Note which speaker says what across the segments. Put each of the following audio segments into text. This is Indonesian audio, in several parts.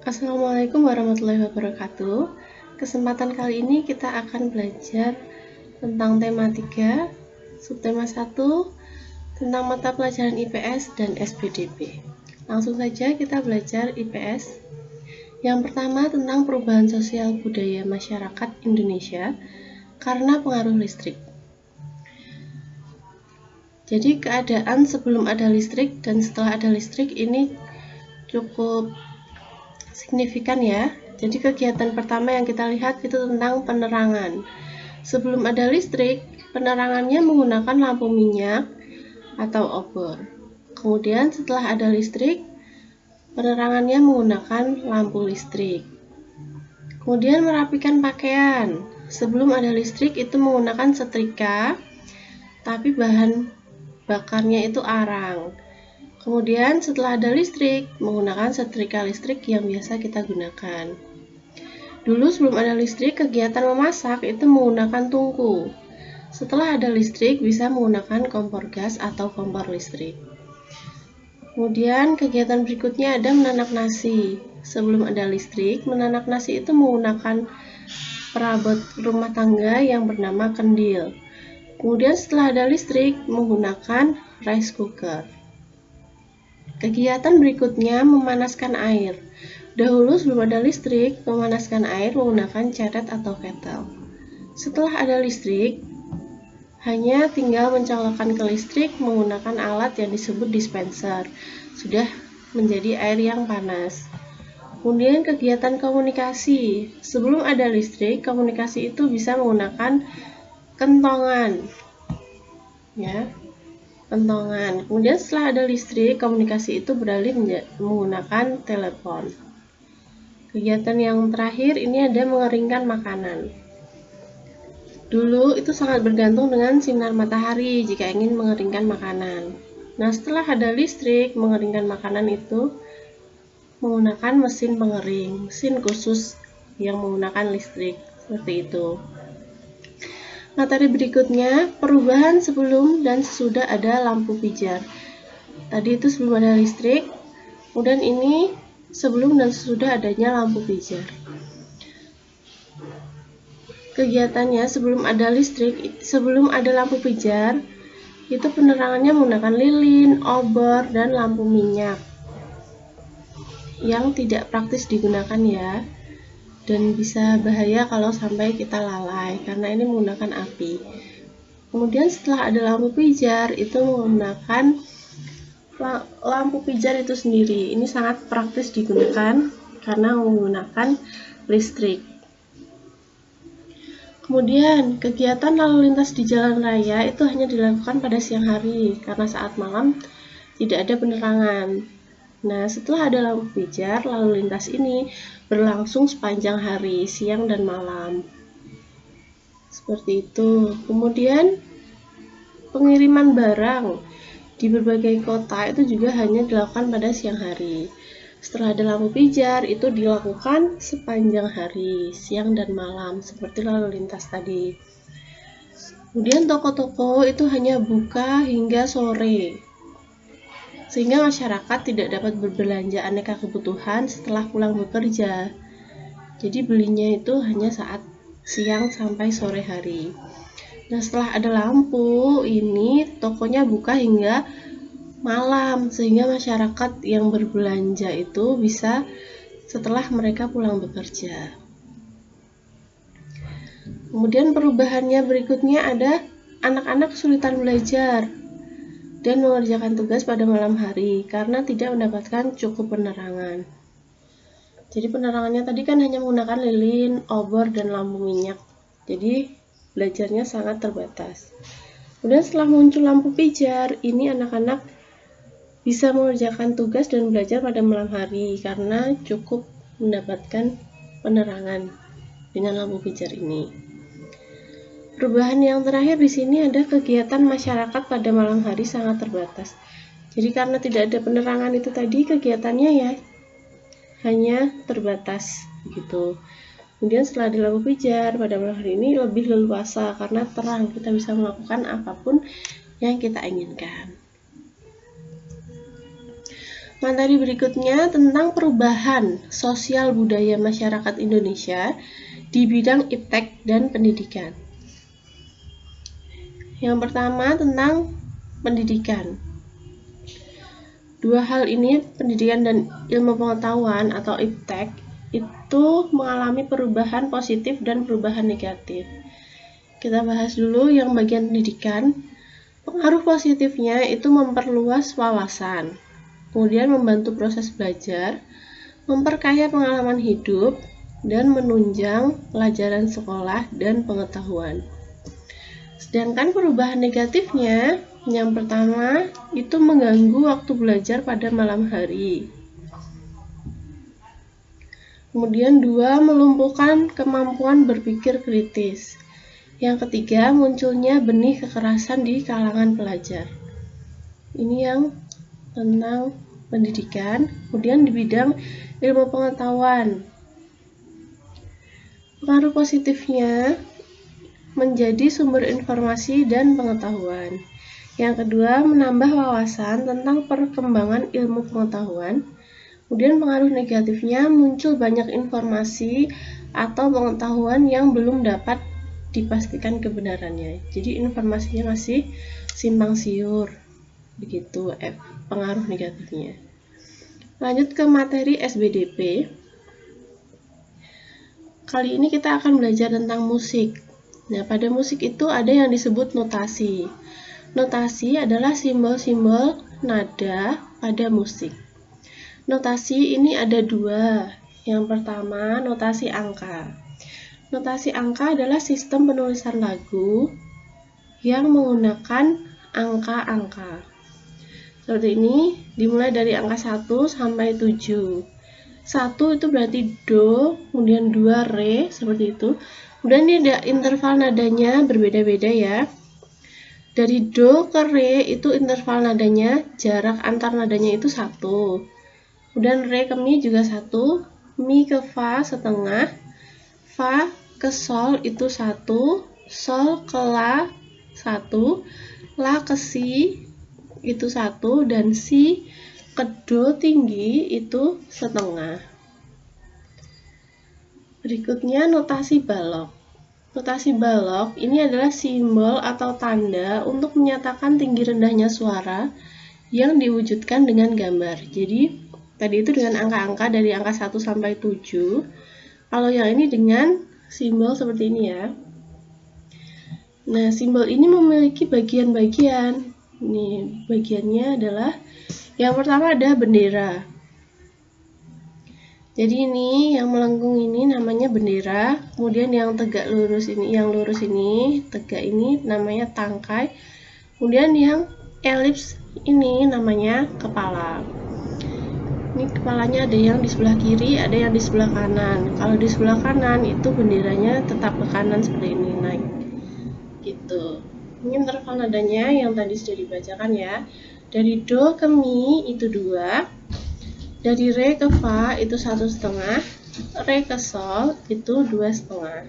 Speaker 1: Assalamualaikum warahmatullahi wabarakatuh. Kesempatan kali ini kita akan belajar tentang tema 3, subtema 1, tentang mata pelajaran IPS dan SPDB. Langsung saja kita belajar IPS. Yang pertama tentang perubahan sosial budaya masyarakat Indonesia karena pengaruh listrik. Jadi keadaan sebelum ada listrik dan setelah ada listrik ini cukup signifikan ya. Jadi kegiatan pertama yang kita lihat itu tentang penerangan. Sebelum ada listrik, penerangannya menggunakan lampu minyak atau obor. Kemudian setelah ada listrik, penerangannya menggunakan lampu listrik. Kemudian merapikan pakaian. Sebelum ada listrik itu menggunakan setrika, tapi bahan bakarnya itu arang. Kemudian setelah ada listrik, menggunakan setrika listrik yang biasa kita gunakan. Dulu sebelum ada listrik, kegiatan memasak itu menggunakan tungku. Setelah ada listrik, bisa menggunakan kompor gas atau kompor listrik. Kemudian kegiatan berikutnya ada menanak nasi. Sebelum ada listrik, menanak nasi itu menggunakan perabot rumah tangga yang bernama kendil. Kemudian setelah ada listrik, menggunakan rice cooker. Kegiatan berikutnya memanaskan air. Dahulu sebelum ada listrik, memanaskan air menggunakan ceret atau kettle. Setelah ada listrik, hanya tinggal mencolokkan ke listrik menggunakan alat yang disebut dispenser. Sudah menjadi air yang panas. Kemudian kegiatan komunikasi. Sebelum ada listrik, komunikasi itu bisa menggunakan kentongan. Ya. Kentongan. Kemudian setelah ada listrik, komunikasi itu beralih menggunakan telepon. Kegiatan yang terakhir ini ada mengeringkan makanan. Dulu itu sangat bergantung dengan sinar matahari jika ingin mengeringkan makanan. Nah, setelah ada listrik, mengeringkan makanan itu menggunakan mesin pengering, mesin khusus yang menggunakan listrik, seperti itu. Materi berikutnya, perubahan sebelum dan sesudah ada lampu pijar. Tadi itu sebelum ada listrik, kemudian ini sebelum dan sesudah adanya lampu pijar. Kegiatannya sebelum ada listrik, sebelum ada lampu pijar, itu penerangannya menggunakan lilin, obor, dan lampu minyak yang tidak praktis digunakan ya. Dan bisa bahaya kalau sampai kita lalai karena ini menggunakan api. Kemudian setelah ada lampu pijar itu menggunakan lampu pijar itu sendiri. Ini sangat praktis digunakan karena menggunakan listrik. Kemudian kegiatan lalu lintas di jalan raya itu hanya dilakukan pada siang hari karena saat malam tidak ada penerangan. Nah, setelah ada lampu pijar, lalu lintas ini berlangsung sepanjang hari, siang dan malam. Seperti itu. Kemudian pengiriman barang di berbagai kota itu juga hanya dilakukan pada siang hari. Setelah ada lampu pijar, itu dilakukan sepanjang hari, siang dan malam, seperti lalu lintas tadi. Kemudian toko-toko itu hanya buka hingga sore, sehingga masyarakat tidak dapat berbelanja aneka kebutuhan setelah pulang bekerja. Jadi belinya itu hanya saat siang sampai sore hari. Nah, setelah ada lampu, ini tokonya buka hingga malam, sehingga masyarakat yang berbelanja itu bisa setelah mereka pulang bekerja. Kemudian perubahannya berikutnya ada anak-anak kesulitan belajar dan mengerjakan tugas pada malam hari karena tidak mendapatkan cukup penerangan. Jadi penerangannya tadi kan hanya menggunakan lilin, obor, dan lampu minyak. Jadi belajarnya sangat terbatas. Kemudian setelah muncul lampu pijar, ini anak-anak bisa mengerjakan tugas dan belajar pada malam hari karena cukup mendapatkan penerangan dengan lampu pijar ini. Perubahan yang terakhir di sini ada kegiatan masyarakat pada malam hari sangat terbatas. Jadi karena tidak ada penerangan itu tadi, kegiatannya ya hanya terbatas gitu. Kemudian setelah ada lampu pijar pada malam hari ini lebih leluasa karena terang, kita bisa melakukan apapun yang kita inginkan. Materi berikutnya tentang perubahan sosial budaya masyarakat Indonesia di bidang iptek dan pendidikan. Yang pertama tentang pendidikan. Dua hal ini, pendidikan dan ilmu pengetahuan atau iptek, itu mengalami perubahan positif dan perubahan negatif. Kita bahas dulu yang bagian pendidikan. Pengaruh positifnya itu memperluas wawasan, kemudian membantu proses belajar, memperkaya pengalaman hidup, dan menunjang pelajaran sekolah dan pengetahuan. Sedangkan perubahan negatifnya, yang pertama itu mengganggu waktu belajar pada malam hari. Kemudian dua, melumpuhkan kemampuan berpikir kritis. Yang ketiga, munculnya benih kekerasan di kalangan pelajar. Ini yang tentang pendidikan. Kemudian di bidang ilmu pengetahuan, pengaruh positifnya menjadi sumber informasi dan pengetahuan. Yang kedua, menambah wawasan tentang perkembangan ilmu pengetahuan. Kemudian pengaruh negatifnya muncul banyak informasi atau pengetahuan yang belum dapat dipastikan kebenarannya. Jadi informasinya masih simpang siur. Begitu pengaruh negatifnya. Lanjut ke materi SBDP. Kali ini kita akan belajar tentang musik. Nah, pada musik itu ada yang disebut notasi. Notasi adalah simbol-simbol nada pada musik. Notasi ini ada dua. Yang pertama, notasi angka. Notasi angka adalah sistem penulisan lagu yang menggunakan angka-angka. Seperti ini, dimulai dari angka 1 sampai 7. 1 itu berarti do, kemudian 2 re, seperti itu. Kemudian ini ada interval nadanya berbeda-beda ya. Dari do ke re itu interval nadanya, jarak antar nadanya itu 1. Kemudian re ke mi juga 1, mi ke fa setengah, fa ke sol itu 1, sol ke la 1, la ke si itu 1, dan si ke do tinggi itu setengah. Berikutnya notasi balok. Notasi balok ini adalah simbol atau tanda untuk menyatakan tinggi rendahnya suara yang diwujudkan dengan gambar. Jadi tadi itu dengan angka-angka dari angka 1 sampai 7. Kalau yang ini dengan simbol seperti ini ya. Nah, simbol ini memiliki bagian-bagian. Ini bagiannya adalah yang pertama ada bendera. Jadi ini yang melengkung ini namanya bendera, kemudian yang tegak lurus ini, yang lurus ini, tegak ini namanya tangkai, kemudian yang elips ini namanya kepala. Ini kepalanya ada yang di sebelah kiri, ada yang di sebelah kanan. Kalau di sebelah kanan itu benderanya tetap ke kanan seperti ini, naik. Gitu. Ini interval nadanya yang tadi sudah dibacakan ya. Dari do ke mi itu 2. Dari re ke fa itu 1,5, re ke sol itu 2,5.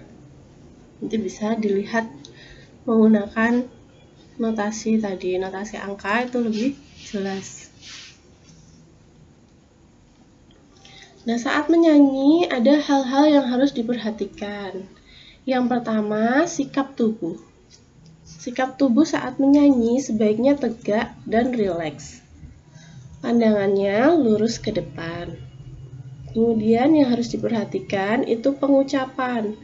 Speaker 1: Nanti bisa dilihat menggunakan notasi tadi, notasi angka itu lebih jelas. Nah, saat menyanyi ada hal-hal yang harus diperhatikan. Yang pertama, sikap tubuh. Sikap tubuh saat menyanyi sebaiknya tegak dan rileks. Pandangannya lurus ke depan. Kemudian yang harus diperhatikan itu pengucapan.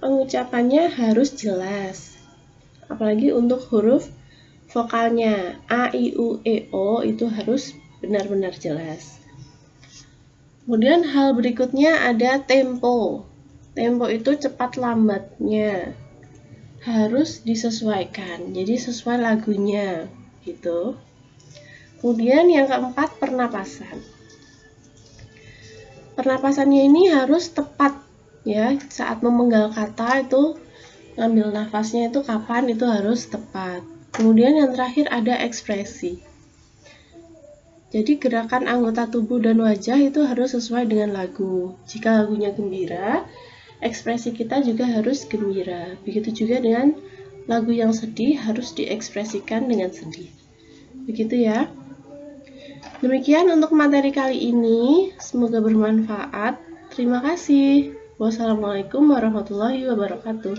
Speaker 1: Pengucapannya harus jelas. Apalagi untuk huruf vokalnya a, i, u, e, o itu harus benar-benar jelas. Kemudian hal berikutnya ada tempo. Tempo itu cepat lambatnya. Harus disesuaikan. Jadi sesuai lagunya gitu. Kemudian yang keempat, pernapasan. Pernapasannya ini harus tepat ya. Saat memenggal kata itu ngambil nafasnya itu kapan itu harus tepat. Kemudian yang terakhir ada ekspresi. Jadi gerakan anggota tubuh dan wajah itu harus sesuai dengan lagu. Jika lagunya gembira, ekspresi kita juga harus gembira. Begitu juga dengan lagu yang sedih harus diekspresikan dengan sedih. Begitu ya. Demikian untuk materi kali ini, semoga bermanfaat. Terima kasih. Wassalamualaikum warahmatullahi wabarakatuh.